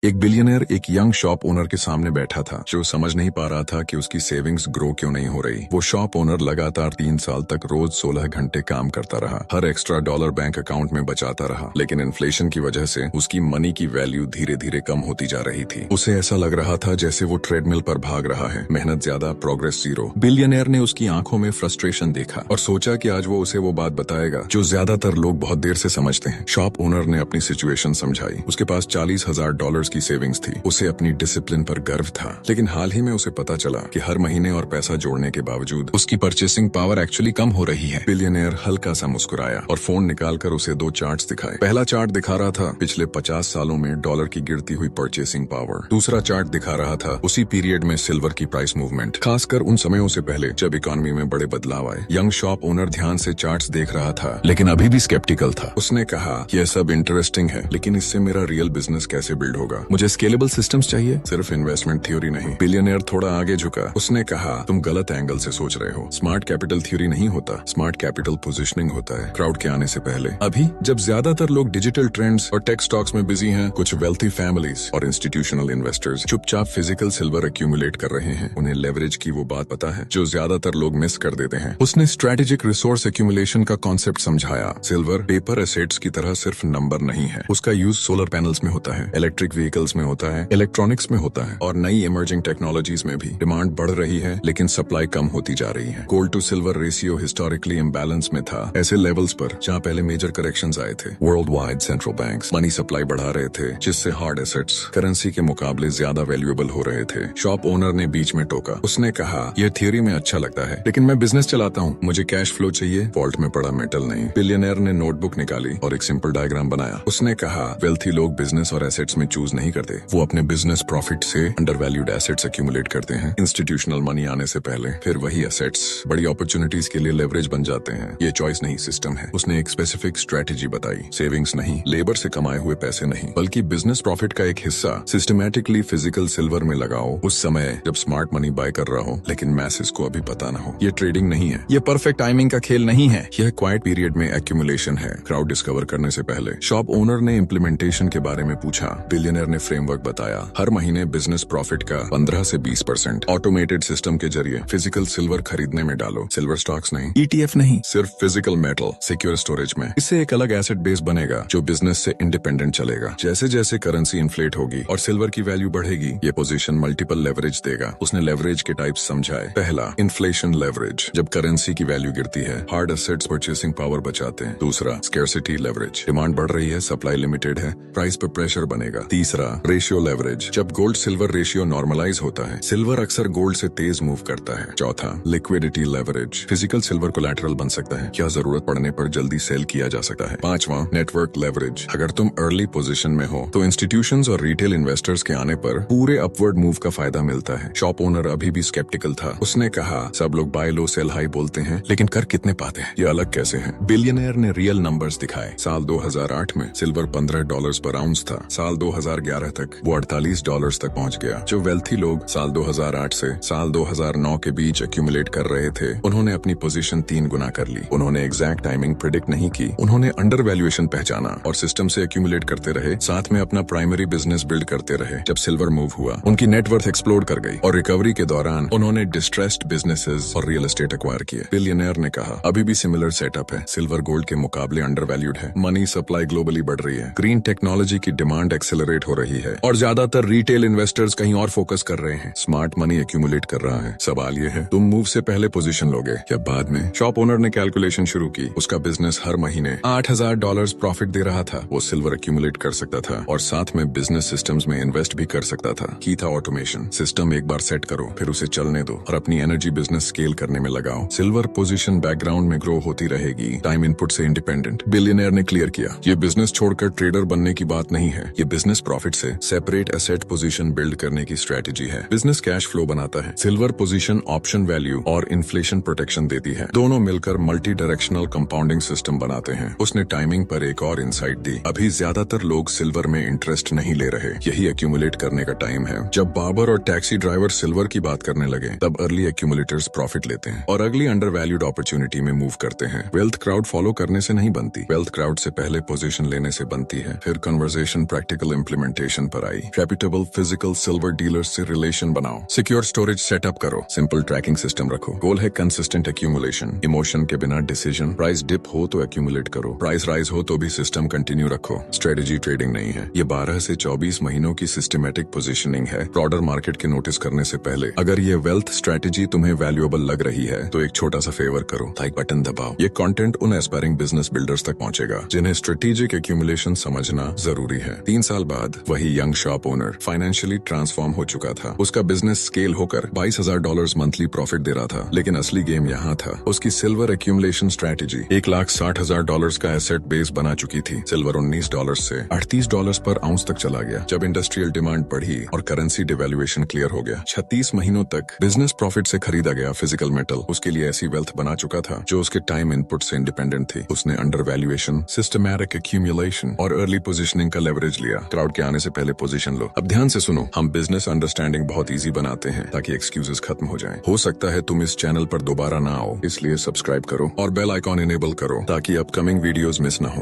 एक बिलियनर एक young shop owner के सामने बैठा था जो समझ नहीं पा रहा था कि उसकी सेविंग्स ग्रो क्यों नहीं हो रही। वो शॉप ओनर लगातार 3 साल तक रोज 16 घंटे काम करता रहा, हर एक्स्ट्रा डॉलर बैंक अकाउंट में बचाता रहा, लेकिन इन्फ्लेशन की वजह से उसकी मनी की वैल्यू धीरे धीरे कम होती जा रही थी। उसे ऐसा लग रहा था जैसे वो ट्रेडमिल पर भाग रहा है, मेहनत ज्यादा प्रोग्रेस जीरो। बिलियनर ने उसकी आंखों में फ्रस्ट्रेशन देखा और सोचा कि आज वो उसे वो बात बताएगा जो ज्यादातर लोग बहुत देर से समझते हैं। शॉप ओनर ने अपनी सिचुएशन समझाई। उसके पास $40,000 की सेविंग्स थी, उसे अपनी डिसिप्लिन पर गर्व था, लेकिन हाल ही में उसे पता चला कि हर महीने और पैसा जोड़ने के बावजूद उसकी परचेसिंग पावर एक्चुअली कम हो रही है। बिलियनियर हल्का सा मुस्कुराया और फोन निकालकर उसे 2 चार्ट्स दिखाए। पहला चार्ट दिखा रहा था पिछले 50 सालों में डॉलर की गिरती हुई परचेसिंग पावर। दूसरा चार्ट दिखा रहा था उसी पीरियड में सिल्वर की प्राइस मूवमेंट, खासकर उन समयों से पहले जब इकोनॉमी में बड़े बदलाव आए। यंग शॉप ओनर ध्यान से चार्ट्स देख रहा था, लेकिन अभी भी स्केप्टिकल था। उसने कहा, यह सब इंटरेस्टिंग है, लेकिन इससे मेरा रियल बिजनेस कैसे बिल्ड होगा? मुझे स्केलेबल सिस्टम्स चाहिए, सिर्फ इन्वेस्टमेंट थ्योरी नहीं। बिलियनियर थोड़ा आगे झुका। उसने कहा, तुम गलत एंगल से सोच रहे हो। स्मार्ट कैपिटल थ्योरी नहीं होता, स्मार्ट कैपिटल पोजीशनिंग होता है। क्राउड के आने से पहले, अभी जब ज्यादातर लोग डिजिटल ट्रेंड्स और टेक स्टॉक्स में बिजी हैं, कुछ वेल्थी फैमिलीज और इंस्टीट्यूशनल इन्वेस्टर्स चुपचाप फिजिकल सिल्वर एक्यूमुलेट कर रहे हैं। उन्हें लेवरेज की वो बात पता है जो ज्यादातर लोग मिस कर देते हैं। उसने स्ट्रेटेजिक रिसोर्स एक्यूमुलेशन का कॉन्सेप्ट समझाया। सिल्वर पेपर एसेट्स की तरह सिर्फ नंबर नहीं है। उसका यूज सोलर पैनल्स में होता है, इलेक्ट्रिक व्हीकल्स में होता है, इलेक्ट्रॉनिक्स में होता है और नई इमर्जिंग टेक्नोलॉजीज में भी। डिमांड बढ़ रही है, लेकिन सप्लाई कम होती जा रही है। Gold to silver ratio historically imbalance में था, ऐसे लेवल्स पर जहां पहले मेजर करेक्शंस आए थे। World wide central banks money supply बढ़ा रहे थे, जिससे हार्ड एसेट्स करेंसी के मुकाबले ज्यादा वैल्यूएबल हो रहे थे। शॉप ओनर ने बीच में टोका। उसने कहा, यह थ्योरी में अच्छा लगता है, लेकिन मैं बिजनेस चलाता हूँ, मुझे कैश फ्लो चाहिए, वॉल्ट में पड़ा मेटल नहीं। बिलियनियर ने नोटबुक निकाली और एक सिंपल डायग्राम बनाया। उसने कहा, वेल्थी लोग बिजनेस और एसेट्स में चूज नहीं करते, वो अपने बिजनेस प्रॉफिट से अंडर वैल्यूड एसेट्स एक्यूमुलेट करते हैं इंस्टीट्यूशनल मनी आने से पहले। फिर वही एसेट्स बड़ी अपॉर्चुनिटीज के लिए लेवरेज बन जाते हैं। ये चॉइस नहीं, सिस्टम है। उसने एक स्पेसिफिक स्ट्रेटेजी बताई। सेविंग्स नहीं, लेबर से कमाए हुए पैसे नहीं, बल्कि बिजनेस प्रॉफिट का एक हिस्सा सिस्टमैटिकली फिजिकल सिल्वर में लगाओ, उस समय जब स्मार्ट मनी बाय कर रहा हो, लेकिन मैसेज को अभी पता न हो। ये ट्रेडिंग नहीं है, ये परफेक्ट टाइमिंग का खेल नहीं है, यह क्वाइट पीरियड में एक्यूमुलेशन है। क्राउड डिस्कवर करने से पहले शॉप ओनर ने इम्प्लीमेंटेशन के बारे में पूछा। बिलियनियर ने फ्रेमवर्क बताया। हर महीने बिजनेस प्रॉफिट का 15 से 20% ऑटोमेटेड सिस्टम के जरिए फिजिकल सिल्वर खरीदने में डालो। सिल्वर स्टॉक्स नहीं, ETF नहीं, सिर्फ फिजिकल मेटल सिक्योर स्टोरेज में। इससे एक अलग एसेट बेस बनेगा जो बिजनेस से इंडिपेंडेंट चलेगा। जैसे जैसे करेंसी इन्फ्लेट होगी और सिल्वर की वैल्यू बढ़ेगी, ये पोजीशन मल्टीपल लेवरेज देगा। उसने लेवरेज के टाइप्स समझाए। पहला, इन्फ्लेशन लेवरेज, जब करेंसी की वैल्यू गिरती है, हार्ड एसेट्स परचेसिंग पावर बचाते हैं। दूसरा, स्कैर्सिटी लेवरेज, डिमांड बढ़ रही है, सप्लाई लिमिटेड है, प्राइस पर प्रेशर बनेगा। तीसरा, रेशियो लेवरेज, जब गोल्ड सिल्वर रेशियो नॉर्मलाइज होता है, सिल्वर अक्सर गोल्ड से तेज मूव करता है। चौथा, liquidity leverage, physical silver collateral बन सकता है, क्या जरूरत पड़ने पर जल्दी सेल किया जा सकता है। पांचवा, नेटवर्क लेवरेज, अगर तुम अर्ली पोजीशन में हो तो इंस्टीट्यूशंस और रिटेल इन्वेस्टर्स के आने पर पूरे अपवर्ड मूव का फायदा मिलता है। शॉप ओनर अभी भी स्केप्टिकल था। उसने कहा, सब लोग बाय लो सेल हाई बोलते हैं, लेकिन कर कितने पाते हैं? ये अलग कैसे है? बिलियनियर ने रियल नंबर्स दिखाए। साल 2008 में सिल्वर $15 पर आउंस था। साल 2011 तक वो $48 तक पहुंच गया। जो वेल्थी लोग साल 2008 से साल 2009 के बीच एक्यूमुलेट कर रहे थे, उन्होंने अपनी पोजीशन 3 गुना कर ली। उन्होंने एग्जैक्ट टाइमिंग प्रिडिक्ट नहीं की, उन्होंने अंडर वैल्यूएशन पहचाना और सिस्टम से एक्यूमुलेट करते रहे, साथ में अपना प्राइमरी बिजनेस बिल्ड करते रहे। जब सिल्वर मूव हुआ, उनकी नेटवर्थ एक्सप्लोड कर गई और रिकवरी के दौरान उन्होंने डिस्ट्रेस्ड बिजनेसेस और रियल एस्टेट एक्वायर किए। बिलियनियर ने कहा, अभी भी सिमिलर सेटअप है, सिल्वर गोल्ड के मुकाबले अंडर वैल्यूड है। मनी सप्लाई ग्लोबली बढ़ रही है, ग्रीन टेक्नोलॉजी की डिमांड एक्सेलरेट हो रही है और ज्यादातर रिटेल इन्वेस्टर्स कहीं और फोकस कर रहे हैं। स्मार्ट मनी एक्यूमुलेट कर रहा है। सवाल ये है, तुम मूव से पहले पोजीशन लोगे या बाद में? शॉप ओनर ने कैलकुलेशन शुरू की। उसका बिजनेस हर महीने $8,000 प्रॉफिट दे रहा था। वो सिल्वर एक्यूमुलेट कर सकता था और साथ में बिजनेस सिस्टम्स में इन्वेस्ट भी कर सकता था। की था ऑटोमेशन। सिस्टम एक बार सेट करो, फिर उसे चलने दो और अपनी एनर्जी बिजनेस स्केल करने में लगाओ। सिल्वर पोजीशन बैकग्राउंड में ग्रो होती रहेगी, टाइम इनपुट से इंडिपेंडेंट। बिलियनियर ने क्लियर किया, ये बिजनेस छोड़कर ट्रेडर बनने की बात नहीं है, ये बिजनेस प्रॉफिट से सेपरेट एसेट पोजीशन बिल्ड करने की स्ट्रेटेजी है। बिजनेस कैश फ्लो बनाता है, सिल्वर पोजीशन ऑप्शन वैल्यू और इन्फ्लेशन प्रोटेक्शन देती है। दोनों मिलकर मल्टी डायरेक्शनल कंपाउंडिंग सिस्टम बनाते हैं। उसने टाइमिंग पर एक और इंसाइट दी। अभी ज्यादातर लोग सिल्वर में इंटरेस्ट नहीं ले रहे, यही एक्यूमुलेट करने का टाइम है। जब बार्बर और टैक्सी ड्राइवर सिल्वर की बात करने लगे, तब अर्ली एक्यूमुलेटर्स प्रॉफिट लेते हैं और अगली अंडर वैल्यूड अपॉर्चुनिटी में मूव करते हैं। वेल्थ क्राउड फॉलो करने से नहीं बनती, वेल्थ क्राउड से पहले पोजीशन लेने से बनती है। फिर कन्वर्सेशन प्रैक्टिकल इंप्लीमेंट डॉक्यूमेंटेशन पर आई। रेप्यूटेबल फिजिकल सिल्वर डीलर्स से रिलेशन बनाओ। सिक्योर स्टोरेज सेटअप करो। सिंपल ट्रैकिंग सिस्टम रखो। गोल है कंसिस्टेंट एक्यूमुलेशन। इमोशन के बिना डिसीजन। प्राइस डिप हो तो एक्यूमुलेट करो, प्राइस राइज हो तो भी सिस्टम कंटिन्यू रखो। स्ट्रेटेजी ट्रेडिंग नहीं है, ये 12 से 24 महीनों की सिस्टमेटिक पोजीशनिंग है, ब्रॉडर मार्केट के नोटिस करने से पहले। अगर ये वेल्थ स्ट्रेटेजी तुम्हें वैल्यूएबल लग रही है तो एक छोटा सा फेवर करो, लाइक बटन दबाओ। ये कंटेंट उन एस्पायरिंग बिजनेस बिल्डर्स तक पहुंचेगा जिन्हें स्ट्रेटेजिक एक्यूमुलेशन समझना जरूरी है। 3 साल बाद वही young shop owner financially transform हो चुका था। उसका बिजनेस स्केल होकर $22,000 मंथली प्रॉफिट दे रहा था, लेकिन असली गेम यहाँ था। उसकी सिल्वर एक्यूमुलेशन स्ट्रेटेजी $1,60,000 का एसेट बेस बना चुकी थी। सिल्वर $19 से $38 पर आउंस तक चला गया। जब इंडस्ट्रियल डिमांड बढ़ी और करेंसी डिवैल्यूएशन क्लियर हो गया, 36 महीनों तक बिजनेस प्रॉफिट से खरीदा गया फिजिकल मेटल उसके लिए ऐसी वेल्थ बना चुका था जो उसके टाइम इनपुट से इंडिपेंडेंट थी। उसने अंडर वैल्यूएशन, सिस्टमैटिक एक्यूमुलेशन और अर्ली पोजीशनिंग का लेवरेज लिया। क्राउड के आने से पहले पोजीशन लो। अब ध्यान से सुनो, हम बिजनेस अंडरस्टैंडिंग बहुत इजी बनाते हैं ताकि एक्सक्यूजेस खत्म हो जाएं। हो सकता है तुम इस चैनल पर दोबारा ना आओ, इसलिए सब्सक्राइब करो और बेल आइकॉन इनेबल करो ताकि अपकमिंग वीडियोस मिस ना हो।